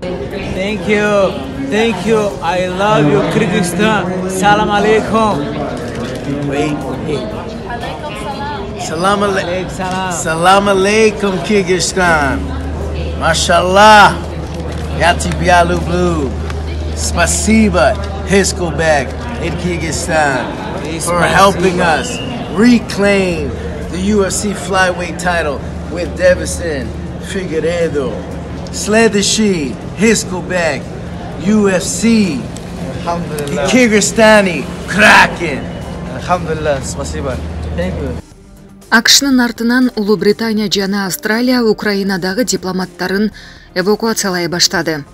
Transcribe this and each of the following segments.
Thank you. Thank you. I love you, Kyrgyzstan. Salam alaikum. Wait. Alaikum salam. Salam alaikum. Alaikum salam. Salam alaikum, Kyrgyzstan. Mashallah. Yati Bialu Blue. Spasiba Hiskelbeck in Kyrgyzstan for helping us reclaim the UFC flyweight title with Davison Figueiredo. Sledeshi Hiskelbeck UFC Alhamdulillah. Kyrgyzstani Kraken. Alhamdulillah. Спасибо. Thank you. АКШнын артынан Улуу Британия жана Австралия Украинадагы дипломаттарын эвакуациялай баштады.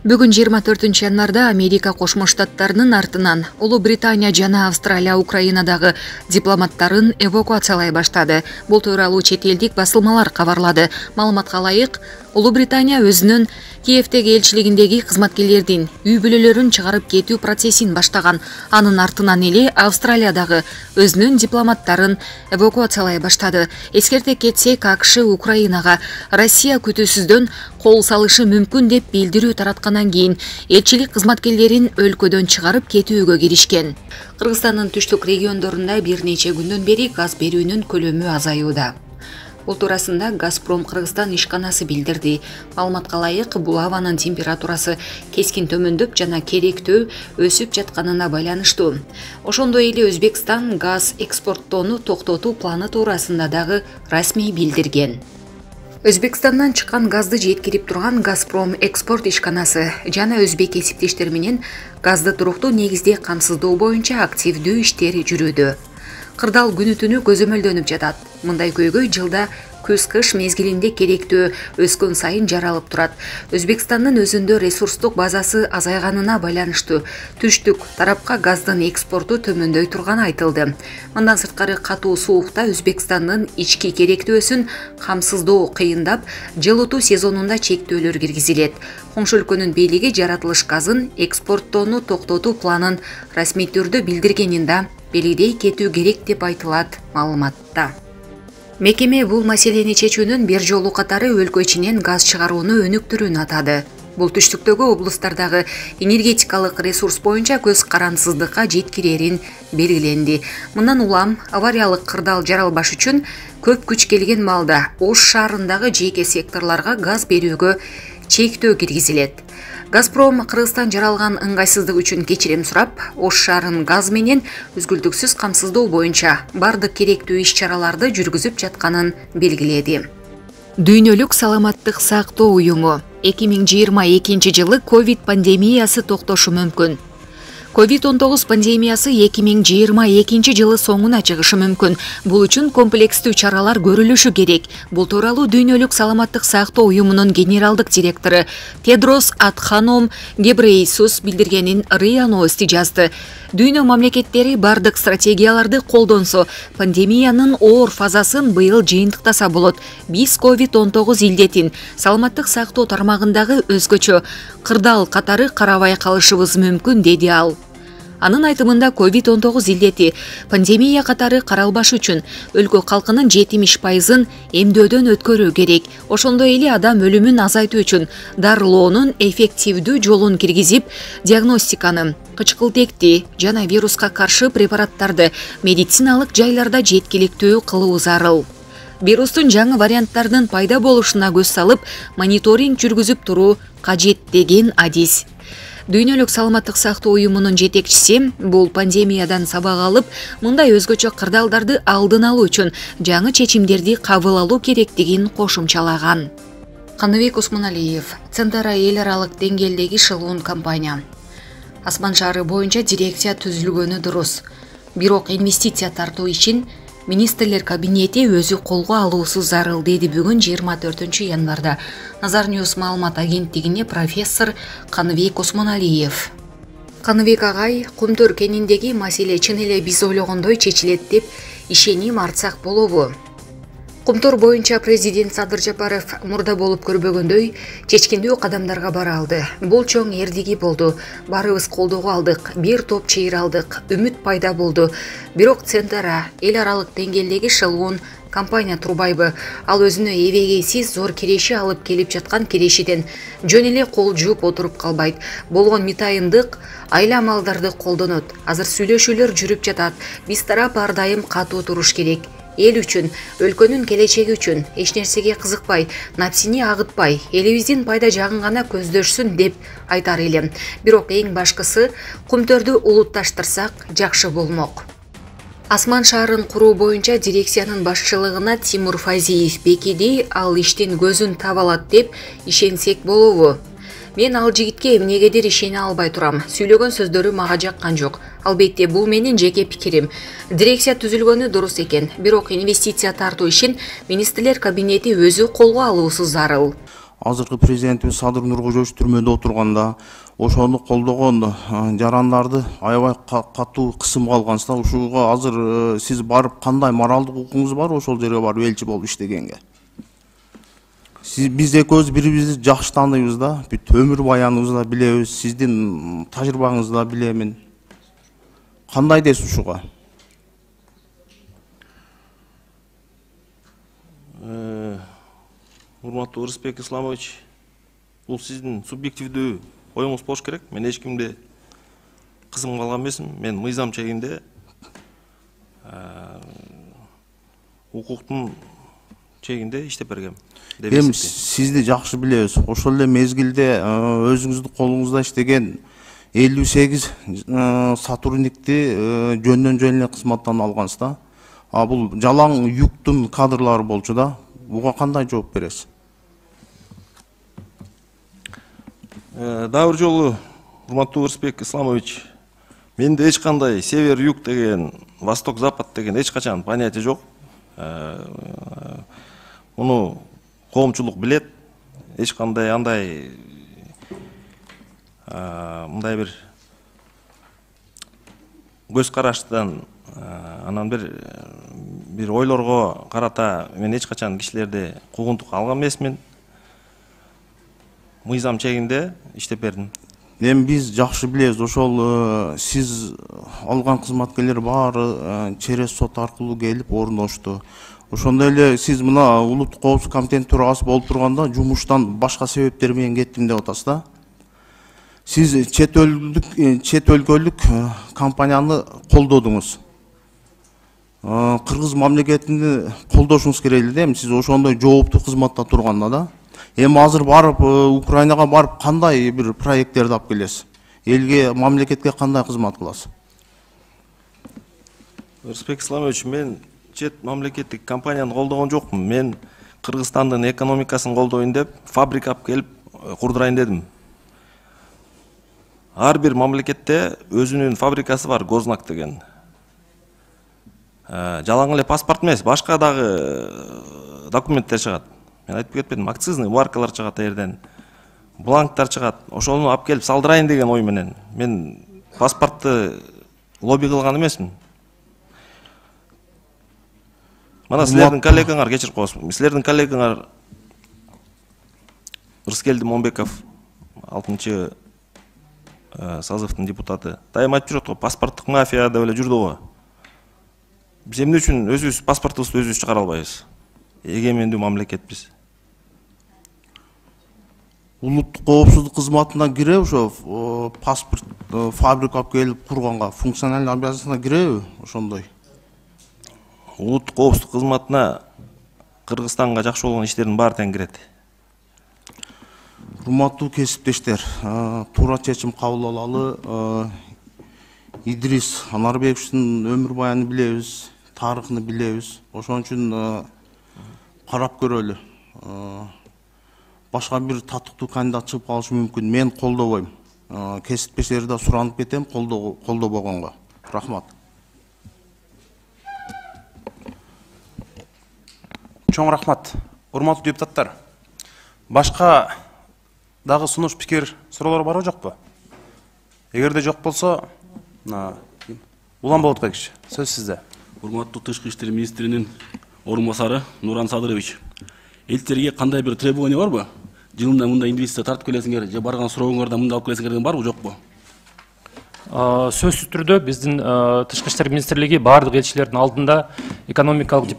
Бүгүн 24 январда Америка Кошмо Штаттарынын артынан Улуу Британия жана Австралия Украинадагы дипломаттарын эвакуациялай баштады. Бул тууралуу чет элдик басылмалар кабарлады. Маалыматка ылайык, Улуу Британия өзүнүн Киевдеги элчилигиндеги кызматкерлердин үй бүлөлөрүн чыгарып кетүү процессин баштаган. Анын артынан эле Австралиядагы өзүнүн дипломаттарын эвакуациялай баштады. Эскерте кетсек, АКШ Украинага Россия күтүүсүздөн кол салышы мүмкүн деп билдирүү тараткандан кийин элчилик кызматкерлерин өлкөдөн чыгарып кетүүгө киришкен. Кыргызстандын түштүк региондорунда бир нече күндөн бери газ берүүнүн көлөмү азаюуда. Бул туурасында Газпром Кыргызстан ишканасы билдирди. Маалыматка ылайык, бул абанын температурасы кескин төмөндөп жана керектөө өсүп жатканына байланыштуу. Ошондой эле Өзбекстан газ экспорттоону токтотуу планы туурасында дагы расмий билдирген. Өзбекстандан чыккан газды жеткирип турган Газпром экспорт ишканасы жана өзбек кесиптештери менен газды туруктуу негизде камсыздоо боюнча активдүү иштер жүрүүдө. Кырдаал күнү түнү көзөмөлдөнүп жатат. Мындай көйгөй жылда күз-кыш мезгилинде керектөө өскөн сайын жаралып турат. Өзбекстандын өзүндө ресурстук базасы азайганына байланыштуу түштүк тарапка газдын экспорту төмөндөй турганы айтылды. Мындан сырткары катуу суукта Өзбекстандын ички керектөөсүн камсыздоо кыйындап, жылытуу сезонунда чектөөлөр киргизилет. Коңшу өлкөнүн бийлиги жаратылыш газын экспорттоону токтотуу планын расмий түрдө билдиргенин да белгидей кетүү керек деп айтылат маалыматта. Мекеме бул маселени чечүүнүн бир жолу катары өлкө ичинен газ чыгарууну өнүктүрүүнү атады. Бул түштүктөгү облустардагы энергетикалык ресурс боюнча көз карансыздыкка жеткирерин белгиленди. Мындан улам авариялык кырдаал жаралбаш үчүн көп күч келген маалда Ош шаарындагы жеке секторлорго газ берүүгө чектөө киргизилет. Газпром Кыргызстан жаралган ыңгайсыздык үчүн кечирим сурап, Ош шаарын газ менен үзгүлтүксүз камсыздоо боюнча бардык керектүү иш-чараларды жүргүзүп жатканын белгиледи. Дүйнөлүк саламаттык сактоо уюму 2022 жылы ковид пандемиясы токтошу мүмкүн. COVID-19 пандемиясы 2022 жылы соңуна чыгышы мүмкүн. Бул үчүн комплекстүү чаралар көрүлүшү керек. Бул тууралуу Дүйнөлүк саламаттык сактоо уюмунун генералдык директору Тедрос Адханом Гебрейсус билдиргенин РИА Новости жазды. Дүйнө мамлекеттери бардык стратегияларды колдонсо, пандемиянын оор фазасын быйыл жыйынтыктаса болот. Биз COVID-19 илдетин саламаттык сактоо тармагындагы өзгөчө кырдаал катары карабай калышыбыз мүмкүн, деди ал. Анын айтымында COVID-19 илдети пандемия катары каралбаш үчүн өлкө калкынын 70%-ын эмдөөдөн өткөрүү керек. Ошондой эле адам өлүмүн азайтуу үчүн дарылоонун эффективдүү жолун киргизип, диагностиканы, кычкылтекти жана вируска каршы препараттарды медициналык жайларда жеткиликтүү кылуу зарыл. Вирустун жаңы варианттарынын пайда болушуна көз салып, мониторинг жүргүзүп туруу кажет, деген адис. Дүйнөлүк саламаттык сактоо уюмунун жетекчиси бул пандемиядан сабак алып, мындай өзгөчө кырдаалдарды алдын алуу үчүн жаңы чечимдерди кабыл алуу керектигин кошумчалаган. Каныбек Усмоналиев, Центара эл аралык деңгээлдеги шылуун компания. Асман шаары боюнча дирекция түзүлгөнү дурус. Бирок инвестиция тартуу ишин Министрлер кабинети өзү колго алуусу зарыл, деди бүгүн 24 январда Назар Ньюс маалымат агенттигине профессор Каныбек Усмоналиев. Каныбек агай, Кумтөр кениндеги маселе чын эле биз ойлогондой чечилет деп ишеним артсак болобу? Кумтор боюнча президент Садыр Жапаров мурда болуп көрбөгөндөй чечкиндүү кадамдарга бара алды. Бул чоң эрдиги болду. Барыбыз колдоого алдык, бир топ чыйыр алдык, үмүт пайда болду. Бирок Центара эл аралык деңгээлдеги шылуун компания турбайбы. Ал өзүнө эбегейсиз зор кереши алып келип жаткан керешиден жөн эле кол жууп отуруп калбайт. Болгон митайындык айла малдарды колдонот. Азыр сүйлөшүүлөр жүрүп жатат. Биз тарап ар дайым катуу туруш керек. Эл үчүн, өлкөнүн келечеги үчүн эч нерсеге кызыкпай, напсини агытпай, элибиздин пайда жагын гана көздөшсүн деп айтар элем. Бирок эң башкысы кумтөрдү улутташтырсак жакшы болмок. Асман шаарын куруу боюнча дирекциянын башчылыгына Тимур Фазиев бекиди, ал иштин көзүн таба алат деп ишенсек болобу? Мен ал жигитке эмнегедир ишене албай турам. Сүйлөгөн сөздөрү мага жаккан жок. Албетте, бул менин жеке пикирим. Дирекция түзүлгөнү дурус экен, бирок инвестиция тартуу ишин министрлер кабинети өзү колго алуусу зарыл. Азыркы президентибиз Садыр Нуркожоевич түрмөдө отурганда ошону колдогон жарандарды аябай катуу кысымга алгансыздар. Ушуга азыр сиз барып кандай моралдык укугуңуз бар ошол жерге барып элчи болуп иштегенге? Биз экөөбүз бири-бирибизди жакшы тааныйбыз да, бүт өмүр баяныбызды да билебиз, сиздин тажрыйбаңызды да билемин. Кандай дейсиз ушуга? Урматтуу Рысбек Исламович, бул сиздин субъективдүү оюңуз болуш керек. Мен эч кимди кызым алган эмесмин. Мен мыйзам чегинде укуктун чегинде иштеп бергем. Эми сизди жакшы билебиз. Ошол эле мезгилде өзүңүздүн колуңузда иштеген 58 сотрудникти жөндөн жөн эле кызматтан алгансыз да. Бул жалаң юктун кадрлары болчу да. Буга кандай жооп бересиз? Дагы бир жолу, урматтуу Рысбек Исламович, менде эч кандай север-юг деген, восток-запад деген эч качан понятие жок. Муну коомчулук билет. Эч кандай андай мындай бир көз караштан анан бир ойлорго карата мен эч качан кишилерди куугунтук алган эмесмин. Мыйзам чегинде иштеп бердим. Эми биз жакшы билебиз, ошол сиз алган кызматкерлер баары через сот аркылуу келип орундошту. Ошондой эле сиз мына улуттук коопсуздук комитетинин төрагасы болуп турганда жумуштан башка себептер менен кеттим деп атасыз да. Сиз чет өлкөлүк компанияны колдодуңуз. Кыргыз мамлекетини колдошуңуз керек эле, эми сиз ошондой жооптуу кызматта турганда да. Эми азыр барып Украинага барып кандай бир проекттерди алып келесиз? Элге, мамлекетке кандай кызмат кыласыз? Рысбек Исламович, мен чет мамлекеттик компанияны колдогон жокмун. Мен Кыргызстандын экономикасын колдойн деп фабрика алып келип курдурайын дедим. Ар бир мамлекетте өзүнүн фабрикасы бар, Гознак деген. Жалаң эле паспорт эмес, башка дагы документтер чыгат. Мен айтып кетпедим, акцизный маркалар чыгат жерден, бланктар чыгат. Ошону алып келип салдырайын деген ой менен. Мен паспортты лобби кылган эмесмин. Мана силердин коллегаңар, кечирип коесуз. Силердин коллегаңар Рыскелди Момбеков, 6-чы созывдын депутаты. Дайым айтып жүрөт го, паспорттук мафия деп эле жүрдү го. Биз эмне үчүн өзүбүз паспортубузду өзүбүз чыгара албайбыз? Эгемендүү мамлекетпиз. Улуттук коопсуздук кызматына киреби ошо паспорт фабрика алып келип курганга, функционалдык обязанностуна киреби ошондой? Улуттук коопсуздук кызматына Кыргызстанга жакшы болгон иштердин баары тең кирет. Урматтуу кесиптештер, туура чечим кабыл алалы. Идрис Анарбековичтин өмүр баянын билебиз, тарыхын билебиз. Ошон үчүн карап көрөлү. Башка бир татыктуу кандидат чыгып калышы мүмкүн. Мен колдобойм. Кесиптештерди да суранып кетем колдобогонго. Рахмат. Чоң рахмат. Урматтуу депутаттар. Башка дагы сунуш пикир суроолор барбы жокпу? Эгерде жок болсо, Улан Болотбекович, сөз сизде. Урматтуу Тышкы иштер министринин орун басары Нуран Садырович. Элчилерге кандай бир требование барбы? Жылында мындай инвестиция тартып келесиңер, же барган сурооңордо мындай алып келесиңер деген барбы, жокпу? Сөзсүз түрдө биздин тышкы иштер министрлиги баардык элчилердин алдында экономикалык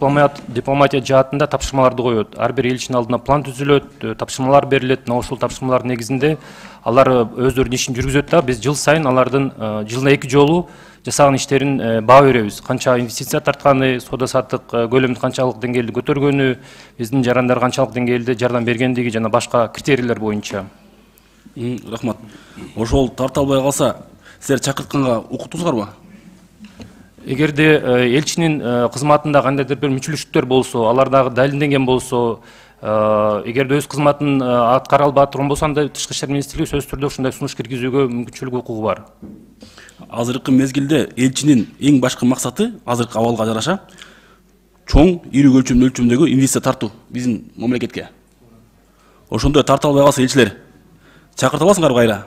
дипломатия жаатында тапшырмаларды коет. Ар бир элчинин алдына план түзүлөт, тапшырмалар берилет. Ошол тапшырмалардын негизинде алар өздөрүнүн ишин жүргүзөт да биз жыл сайын алардын жылына 2 жолу жасаган иштерин баа беребиз. Канча инвестиция тартканы, соода саттык көлөмүн канчалык деңгээлде көтөргөнү, биздин жарандар канчалык деңгээлде жардам бергендиги жана башка критерийлер боюнча. Рахмат. Ошол тарта албай калса, силер чакыртканга укуттуңуздарбы? Эгерде элчинин кызматында кандайдыр бир мүчүлүштүктөр болсо, алар дагы далилденген болсо, эгерде өз кызматын аткара албай турган болсо, анда тышкы иштер министрлиги сөзсүз түрдө ушундай сунуш киргизүүгө мүмкүнчүлүк укугу бар. Азыркы мезгилде элчинин эң башкы максаты азыркы абалга жараша чоң, ири өлчөмдөгү инвестиция тартуу биздин мамлекетке. Ошондой тарта албай калса элчилер чакырта аласыңарбы кайра?